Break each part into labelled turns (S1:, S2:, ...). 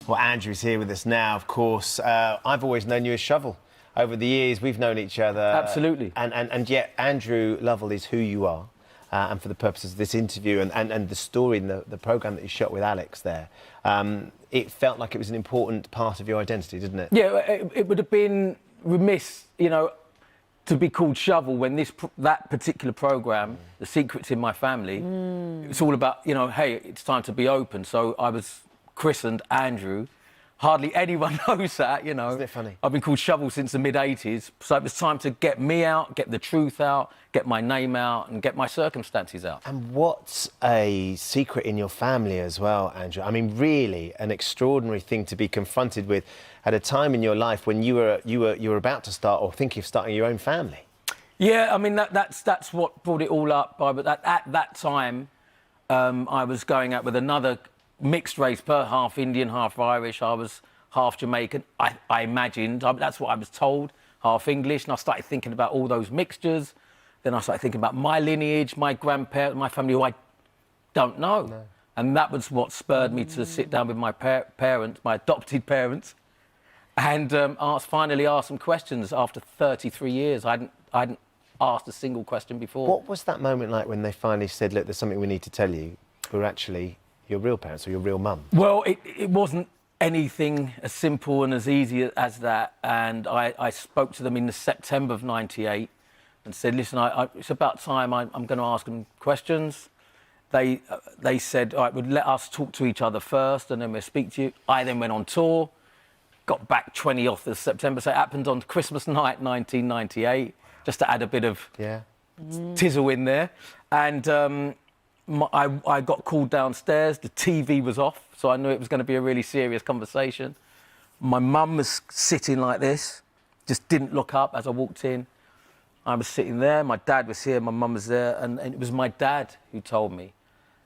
S1: Well, Andrew's here with us now, of course. I've always known you as Shovel. Over the years, we've known each other.
S2: Absolutely.
S1: And yet, Andrew Lovell is who you are. And for the purposes of this interview and the story in the programme that you shot with Alex there, it felt like it was an important part of your identity, didn't it?
S2: Yeah, it would have been remiss, you know, to be called Shovel when that particular programme, The Secrets in My Family, it's all about, you know, hey, it's time to be open. So I was christened Andrew. Hardly anyone knows that, you know.
S1: Isn't it funny?
S2: I've been called Shovel since the mid-'80s, so it was time to get me out, get the truth out, get my name out and get my circumstances out.
S1: And what's a secret in your family as well, Andrew? I mean, really an extraordinary thing to be confronted with at a time in your life when you were about to start or thinking of starting your own family.
S2: Yeah, I mean, that's what brought it all up. But at that time, I was going out with another mixed race, half Indian, half Irish. I was half Jamaican. I imagined, that's what I was told, half English. And I started thinking about all those mixtures. Then I started thinking about my lineage, my grandparents, my family, who I don't know. No. And that was what spurred me to sit down with my parents, my adopted parents, and finally ask some questions after 33 years. I hadn't asked a single question before.
S1: What was that moment like when they finally said, look, there's something we need to tell you, who are actually your real parents or your real mum? Well,
S2: it wasn't anything as simple and as easy as that. And I spoke to them in the September of '98 and said, listen, it's about time I'm going to ask them questions. They said, all right, well, let us talk to each other first and then we'll speak to you. I then went on tour, got back 20th of September. So it happened on Christmas night, 1998, just to add a bit of tizzle in there. And I got called downstairs, the TV was off, so I knew it was going to be a really serious conversation. My mum was sitting like this, just didn't look up as I walked in. I was sitting there, my dad was here, my mum was there, and it was my dad who told me.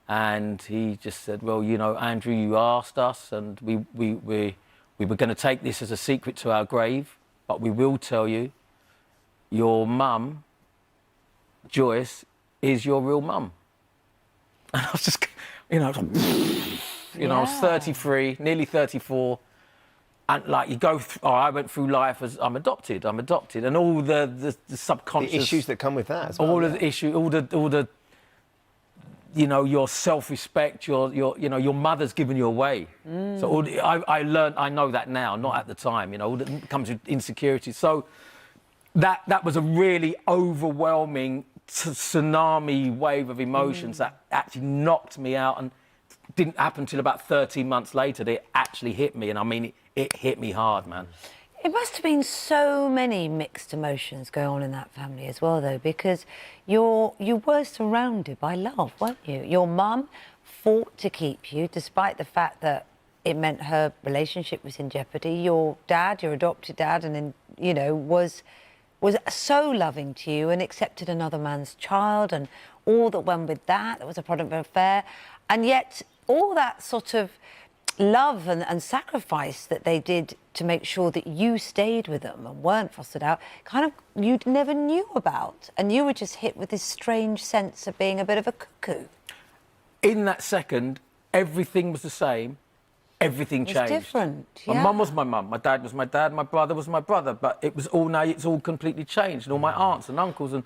S2: And he just said, well, you know, Andrew, you asked us, and we were going to take this as a secret to our grave, but we will tell you, your mum, Joyce, is your real mum. And I was just, you know, I was like, I was 33, nearly 34. And like you go through, I went through life as I'm adopted. And all the subconscious...
S1: The issues that come with that as well.
S2: All of the issues, all the, you know, your self-respect, your mother's given you away. So I learned, I know that now, not at the time, you know, all that comes with insecurity. So that was a really overwhelming tsunami wave of emotions that actually knocked me out and didn't happen until about 13 months later. They actually hit me, and I mean, it hit me hard, man.
S3: It must have been so many mixed emotions going on in that family as well, though, because you were surrounded by love, weren't you? Your mum fought to keep you, despite the fact that it meant her relationship was in jeopardy. Your dad, your adopted dad, and then, you know, was so loving to you and accepted another man's child and all that went with that. There was a product of an affair. And yet all that sort of love and sacrifice that they did to make sure that you stayed with them and weren't fostered out, kind of you never knew about. And you were just hit with this strange sense of being a bit of a cuckoo.
S2: In that second, everything was the same. Everything changed.
S3: It's different, yeah.
S2: My mum was my mum, my dad was my dad, my brother was my brother, but it was all now, it's all completely changed, and all my aunts and uncles, and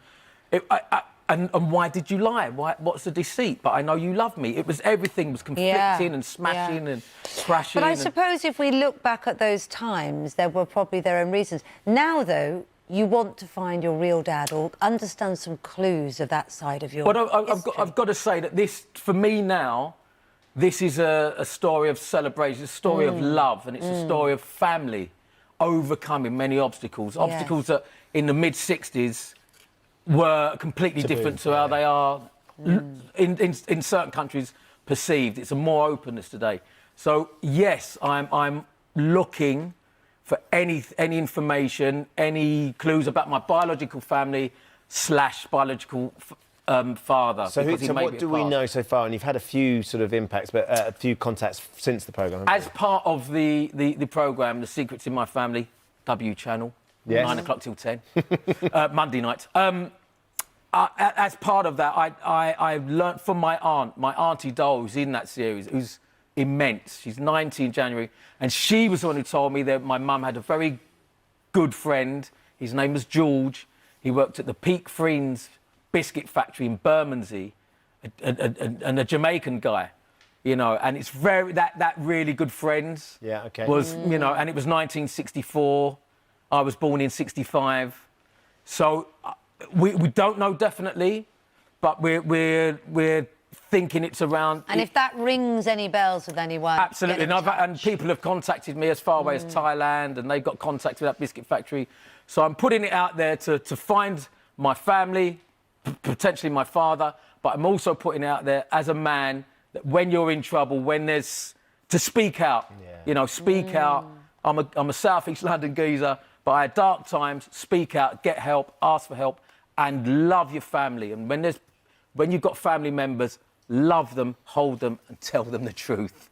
S2: and why did you lie? What's the deceit? But I know you love me. It was, everything was conflicting and smashing and crashing.
S3: But I suppose if we look back at those times, there were probably their own reasons. Now, though, you want to find your real dad or understand some clues of that side of your history.
S2: I've got to say that this, for me now, this is a story of celebration, a story of love, and it's a story of family overcoming many obstacles. Obstacles that in the mid-'60s were completely different to how they are in certain countries perceived. It's a more openness today. So, yes, I'm looking for any information, any clues about my biological family / biological father.
S1: So what do we know so far? And you've had a few sort of impacts, but a few contacts since the programme.
S2: As part of the programme, The Secrets in My Family, W Channel, 9 o'clock till 10, Monday night. As part of that, I learnt from my aunt, my Auntie Dole, who's in that series, who's immense. She's 90 in January, and she was the one who told me that my mum had a very good friend. His name was George. He worked at the Peak Friends biscuit factory in Bermondsey, and a Jamaican guy, you know. And it's very that really good friends.
S1: Yeah, okay.
S2: Was you know, and it was 1964. I was born in 65, so we don't know definitely, but we're thinking it's around.
S3: And if that rings any bells with anyone,
S2: Absolutely, and people have contacted me as far away as Thailand, and they've got contact with that biscuit factory. So I'm putting it out there to find my family, potentially my father, but I'm also putting it out there as a man that when you're in trouble, when there's to speak out, you know, speak out. I'm a South East London geezer, but I had dark times. Speak out, get help, ask for help, and love your family. And when you've got family members, love them, hold them, and tell them the truth.